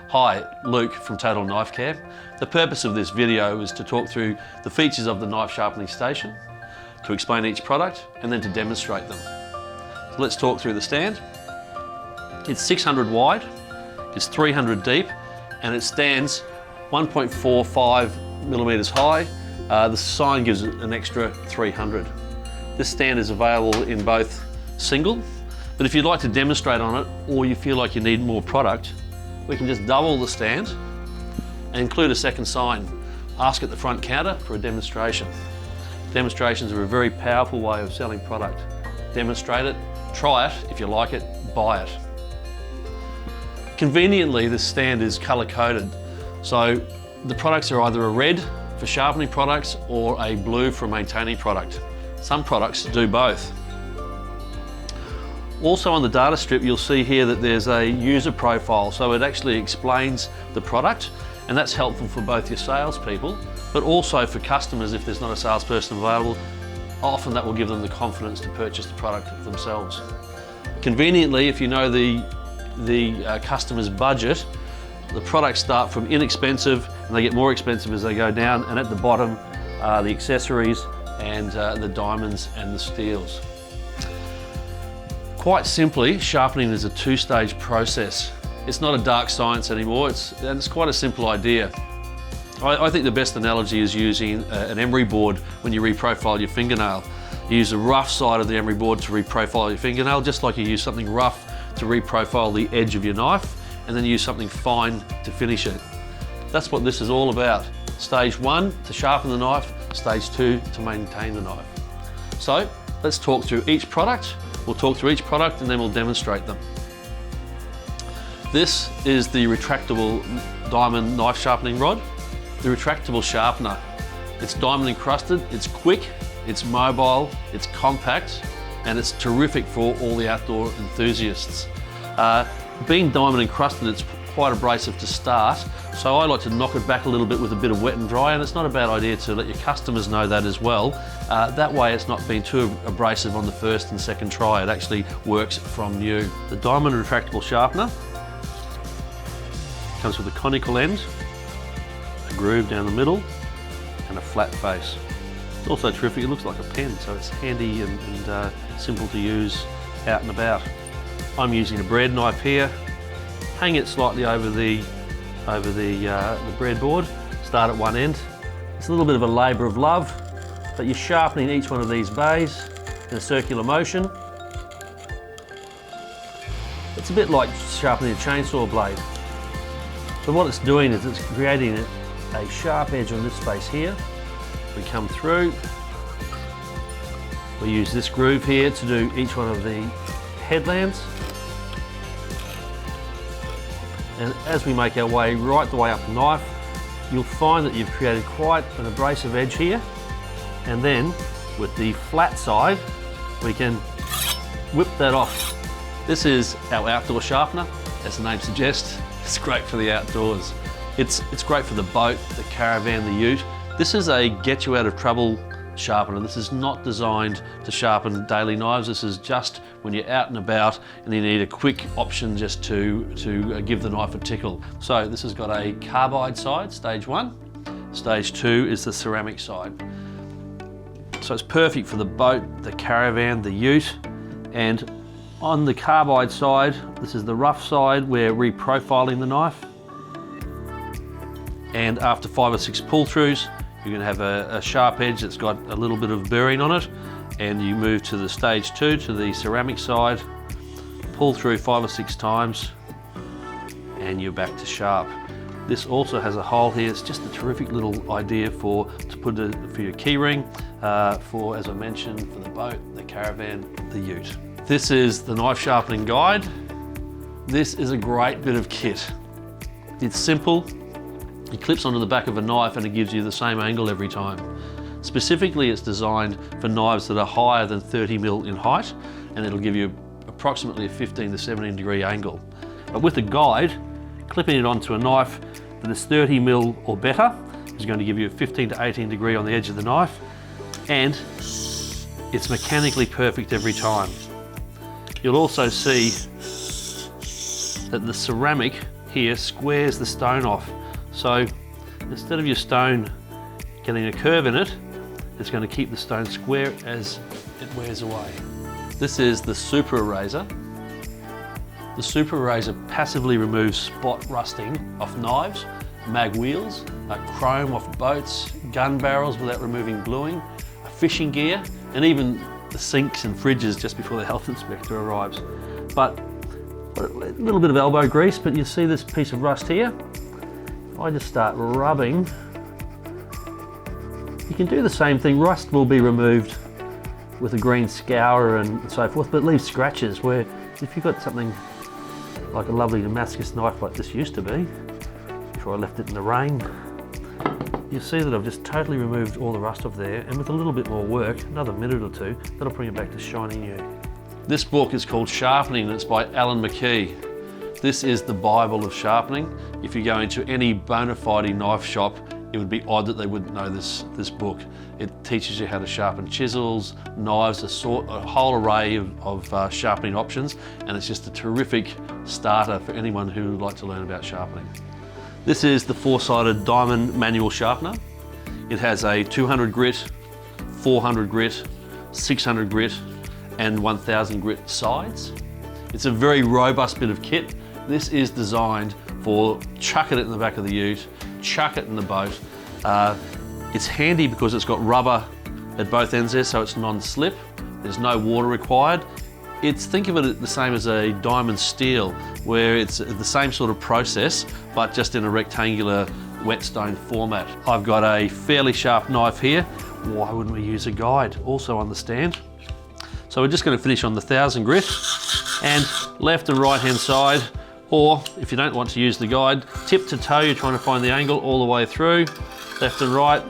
Hi, Luke from Total Knife Care. The purpose of this video is to talk through the features of the knife sharpening station, to explain each product, and then to demonstrate them. So let's talk through the stand. It's 600 wide, it's 300 deep, and it stands 1.45 millimeters high. The sign gives it an extra 300. This stand is available in both single, but if you'd like to demonstrate on it, or you feel like you need more product, we can just double the stand and include a second sign. Ask at the front counter for a demonstration. Demonstrations are a very powerful way of selling product. Demonstrate it, try it, if you like it, buy it. Conveniently, this stand is color coded. So the products are either a red for sharpening products or a blue for a maintaining product. Some products do both. Also on the data strip, you'll see here that there's a user profile, so it actually explains the product, and that's helpful for both your salespeople, but also for customers if there's not a salesperson available. Often that will give them the confidence to purchase the product themselves. Conveniently, if you know the customer's budget, the products start from inexpensive and they get more expensive as they go down, and at the bottom are the accessories and the diamonds and the steels. Quite simply, sharpening is a two-stage process. It's not a dark science anymore, it's quite a simple idea. I think the best analogy is using an emery board when you reprofile your fingernail. You use the rough side of the emery board to reprofile your fingernail, just like you use something rough to reprofile the edge of your knife, and then use something fine to finish it. That's what this is all about. Stage 1, to sharpen the knife. Stage 2, to maintain the knife. So, let's talk through each product. We'll talk through each product and then we'll demonstrate them. This is the retractable diamond knife sharpening rod. The retractable sharpener. It's diamond encrusted, it's quick, it's mobile, it's compact, and it's terrific for all the outdoor enthusiasts. Being diamond encrusted, it's quite abrasive to start, so I like to knock it back a little bit with a bit of wet and dry, and it's not a bad idea to let your customers know that as well. That way it's not being too abrasive on the first and second try. It actually works from new. The diamond retractable sharpener comes with a conical end, a groove down the middle, and a flat face. It's also terrific, it looks like a pen, so it's handy and simple to use out and about. I'm using a bread knife here. Hang it slightly over the breadboard. Start at one end. It's a little bit of a labour of love, but you're sharpening each one of these bays in a circular motion. It's a bit like sharpening a chainsaw blade. So what it's doing is it's creating a sharp edge on this face here. We come through. We use this groove here to do each one of the headlands. And as we make our way right the way up the knife, you'll find that you've created quite an abrasive edge here. And then with the flat side, we can whip that off. This is our outdoor sharpener, as the name suggests. It's great for the outdoors. It's great for the boat, the caravan, the ute. This is a get you out of trouble sharpener. This is not designed to sharpen daily knives. This is just when you're out and about and you need a quick option just to give the knife a tickle. So this has got a carbide side, stage 1. Stage 2 is the ceramic side. So it's perfect for the boat, the caravan, the ute. And on the carbide side, this is the rough side. We're reprofiling the knife. And after 5 or 6 pull-throughs, you're going to have a sharp edge that's got a little bit of burring on it, and you move to the stage 2, to the ceramic side, pull through 5 or 6 times, and you're back to sharp. This also has a hole here. It's just a terrific little idea for your key ring, for, as I mentioned, for the boat, the caravan, the ute. This is the knife sharpening guide. This is a great bit of kit. It's simple. It clips onto the back of a knife and it gives you the same angle every time. Specifically, it's designed for knives that are higher than 30 mil in height, and it'll give you approximately a 15 to 17 degree angle. But with the guide, clipping it onto a knife that is 30 mil or better is going to give you a 15 to 18 degree on the edge of the knife, and it's mechanically perfect every time. You'll also see that the ceramic here squares the stone off. So instead of your stone getting a curve in it, it's going to keep the stone square as it wears away. This is the super eraser. The super eraser passively removes spot rusting off knives, mag wheels, chrome off boats, gun barrels without removing bluing, fishing gear, and even the sinks and fridges just before the health inspector arrives. But a little bit of elbow grease, but you see this piece of rust here? If I just start rubbing, you can do the same thing. Rust will be removed with a green scour and so forth, but it leaves scratches where if you've got something like a lovely Damascus knife like this used to be, before I left it in the rain, you'll see that I've just totally removed all the rust off there, and with a little bit more work, another minute or two, that'll bring it back to shiny new. This book is called Sharpening, and it's by Alan McKee. This is the Bible of sharpening. If you go into any bona fide knife shop, it would be odd that they wouldn't know this book. It teaches you how to sharpen chisels, knives, a whole array of sharpening options, and it's just a terrific starter for anyone who would like to learn about sharpening. This is the four-sided diamond manual sharpener. It has a 200 grit, 400 grit, 600 grit, and 1000 grit sides. It's a very robust bit of kit. This is designed for chucking it in the back of the ute, chuck it in the boat. It's handy because it's got rubber at both ends there, so it's non-slip. There's no water required. Think of it the same as a diamond steel, where it's the same sort of process, but just in a rectangular whetstone format. I've got a fairly sharp knife here. Why wouldn't we use a guide also on the stand? So we're just going to finish on the 1000 grit, and left and right hand side, or if you don't want to use the guide, tip to toe, you're trying to find the angle all the way through, left and right,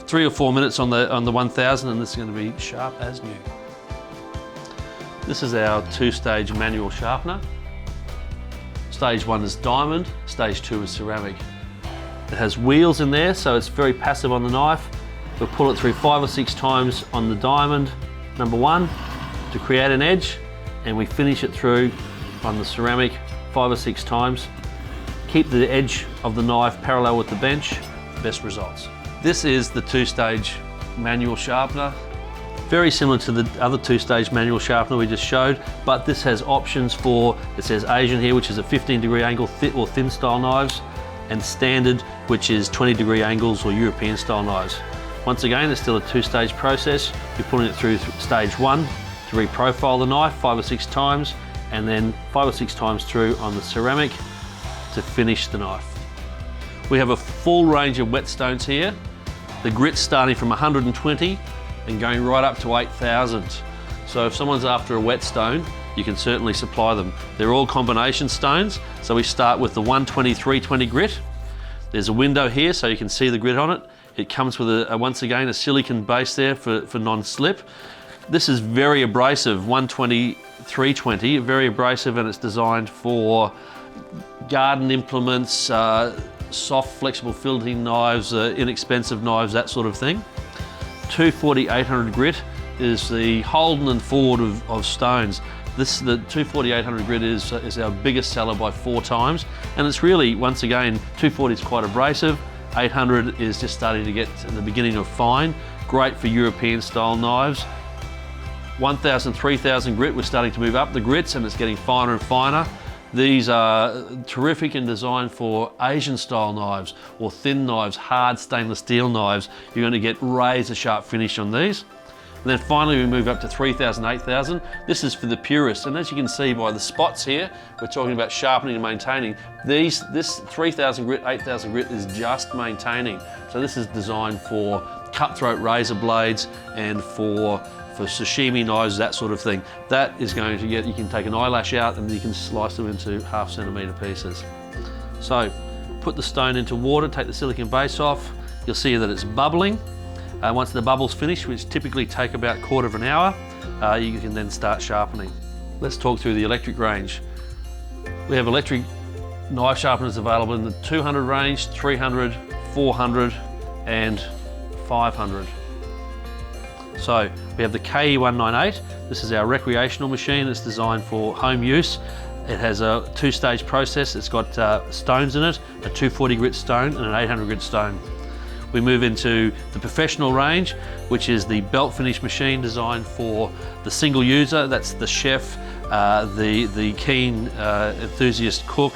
3 or 4 minutes on the 1000, and this is going to be sharp as new. This is our two-stage manual sharpener. Stage 1 is diamond, stage 2 is ceramic. It has wheels in there, so it's very passive on the knife. We'll pull it through 5 or 6 times on the diamond, number 1, to create an edge, and we finish it through on the ceramic 5 or 6 times. Keep the edge of the knife parallel with the bench, best results. This is the two-stage manual sharpener. Very similar to the other two-stage manual sharpener we just showed, but this has options for, it says Asian here, which is a 15-degree angle thick or thin style knives, and standard, which is 20-degree angles or European style knives. Once again, it's still a two-stage process. You're putting it through stage 1 to reprofile the knife 5 or 6 times, and then 5 or 6 times through on the ceramic to finish the knife. We have a full range of whetstones here. The grit's starting from 120 and going right up to 8,000. So if someone's after a whetstone, you can certainly supply them. They're all combination stones. So we start with the 120/320 grit. There's a window here so you can see the grit on it. It comes with once again a silicon base there for non-slip. This is very abrasive, 120/320, very abrasive, and it's designed for garden implements, soft flexible filleting knives, inexpensive knives, that sort of thing. 240/800 grit is the Holden and Ford of stones. The 240/800 grit is our biggest seller by 4 times, and it's really, once again, 240 is quite abrasive, 800 is just starting to get to the beginning of fine, great for European style knives. 1000/3000 grit, we're starting to move up the grits and it's getting finer and finer. These are terrific and designed for Asian style knives or thin knives, hard stainless steel knives. You're going to get razor sharp finish on these. And then finally we move up to 3000, 8000. This is for the purists, and as you can see by the spots here, we're talking about sharpening and maintaining. This 3000 grit, 8000 grit is just maintaining. So this is designed for cutthroat razor blades and for sashimi knives, that sort of thing. That is going to you can take an eyelash out and you can slice them into 1/2 centimetre pieces. So put the stone into water, take the silicon base off. You'll see that it's bubbling. Once the bubbles finish, which typically take about 1/4 of an hour, you can then start sharpening. Let's talk through the electric range. We have electric knife sharpeners available in the 200 range, 300, 400 and 500. So we have the KE198. This is our recreational machine. It's designed for home use. It has a 2-stage process. It's got stones in it, a 240 grit stone and an 800 grit stone. We move into the professional range, which is the belt finish machine designed for the single user. That's the chef, the keen enthusiast cook,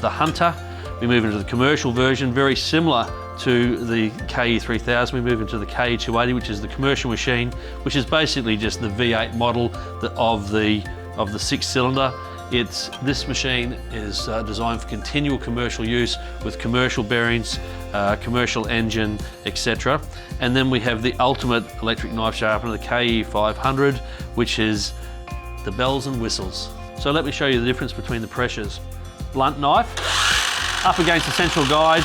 the hunter. We move into the commercial version, very similar to the KE3000. We move into the KE280, which is the commercial machine, which is basically just the V8 model of the 6-cylinder. This machine is designed for continual commercial use with commercial bearings, commercial engine, etc. And then we have the ultimate electric knife sharpener, the KE500, which is the bells and whistles. So let me show you the difference between the pressures. Blunt knife, up against the central guide,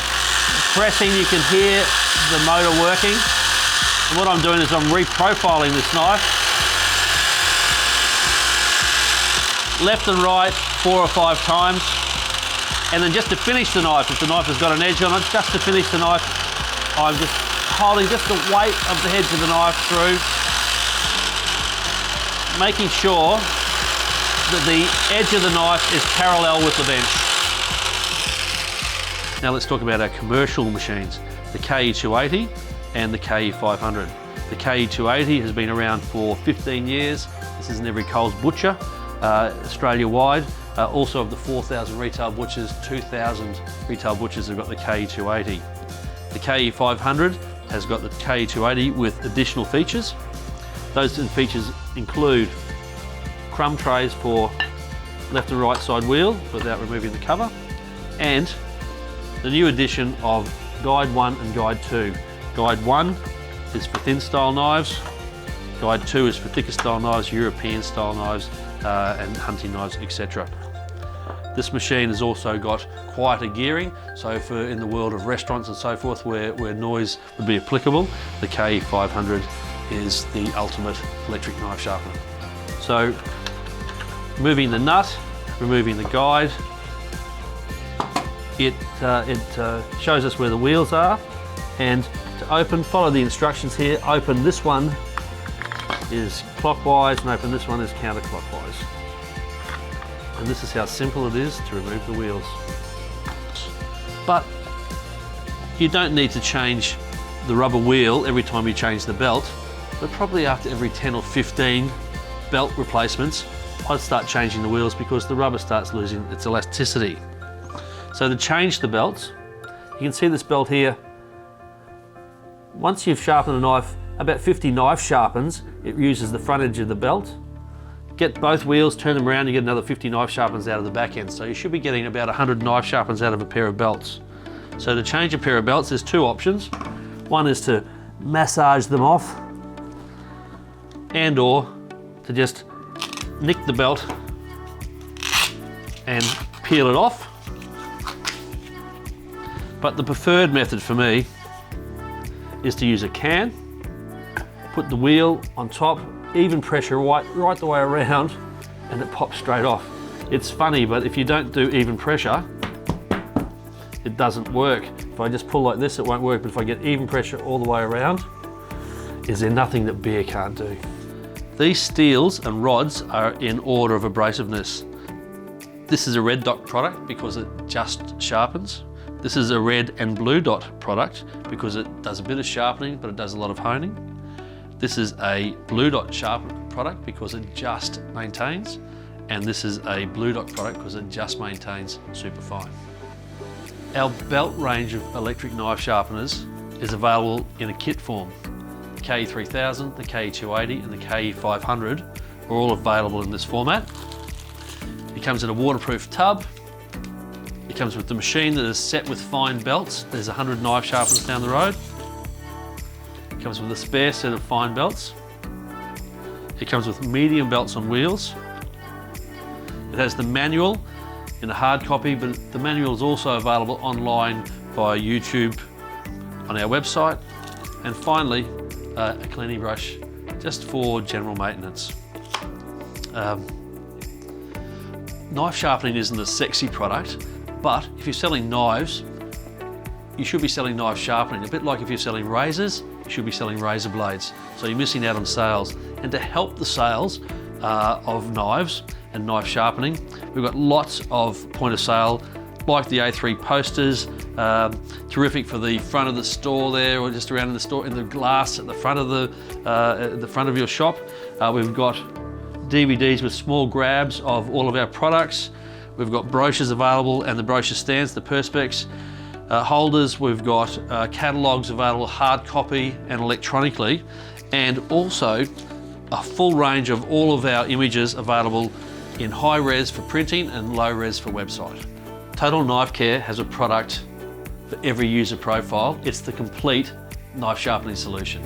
pressing, you can hear the motor working. And what I'm doing is I'm reprofiling this knife. Left and right 4 or 5 times, and then just to finish the knife, if the knife has got an edge on it, just to finish the knife, I'm just holding just the weight of the edge of the knife through, making sure that the edge of the knife is parallel with the bench. Now let's talk about our commercial machines, the KE280 and the KE500. The KE280 has been around for 15 years. This is in every Coles butcher, Australia-wide. Also of the 4,000 retail butchers, 2,000 retail butchers have got the KE280. The KE500 has got the KE280 with additional features. Those features include crumb trays for left and right side wheel without removing the cover, and the new addition of Guide 1 and Guide 2. Guide 1 is for thin style knives, Guide 2 is for thicker style knives, European style knives, and hunting knives, etc. This machine has also got quieter gearing, so for in the world of restaurants and so forth where noise would be applicable, the KE500 is the ultimate electric knife sharpener. So moving the nut, removing the guide, it shows us where the wheels are, and to open, follow the instructions here. Open this one is clockwise and open this one is counterclockwise. And this is how simple it is to remove the wheels. But you don't need to change the rubber wheel every time you change the belt, but probably after every 10 or 15 belt replacements, I'd start changing the wheels because the rubber starts losing its elasticity. So to change the belts, you can see this belt here. Once you've sharpened a knife, about 50 knife sharpens, it uses the front edge of the belt. Get both wheels, turn them around, you get another 50 knife sharpens out of the back end. So you should be getting about 100 knife sharpens out of a pair of belts. So to change a pair of belts, there's 2 options. One is to massage them off, and or to just nick the belt and peel it off. But the preferred method for me is to use a can, put the wheel on top, even pressure right the way around, and it pops straight off. It's funny, but if you don't do even pressure, it doesn't work. If I just pull like this, it won't work, but if I get even pressure all the way around, is there nothing that beer can't do? These steels and rods are in order of abrasiveness. This is a red dot product because it just sharpens. This is a red and blue dot product because it does a bit of sharpening, but it does a lot of honing. This is a blue dot sharp product because it just maintains. And this is a blue dot product because it just maintains super fine. Our belt range of electric knife sharpeners is available in a kit form. The KE3000, the KE280 and the KE500 are all available in this format. It comes in a waterproof tub. It comes with the machine that is set with fine belts. There's 100 knife sharpeners down the road. It comes with a spare set of fine belts. It comes with medium belts on wheels. It has the manual in a hard copy, but the manual is also available online via YouTube on our website. And finally, a cleaning brush just for general maintenance. Knife sharpening isn't a sexy product, but if you're selling knives, you should be selling knife sharpening. A bit like if you're selling razors, you should be selling razor blades. So you're missing out on sales. And to help the sales of knives, and knife sharpening. We've got lots of point of sale, like the A3 posters, terrific for the front of the store there, or just around in the store, in the glass at the front of the front of your shop. We've got DVDs with small grabs of all of our products. We've got brochures available and the brochure stands, the perspex holders. We've got catalogues available, hard copy and electronically, and also a full range of all of our images available in high res for printing and low res for website. Total Knife Care has a product for every user profile. It's the complete knife sharpening solution.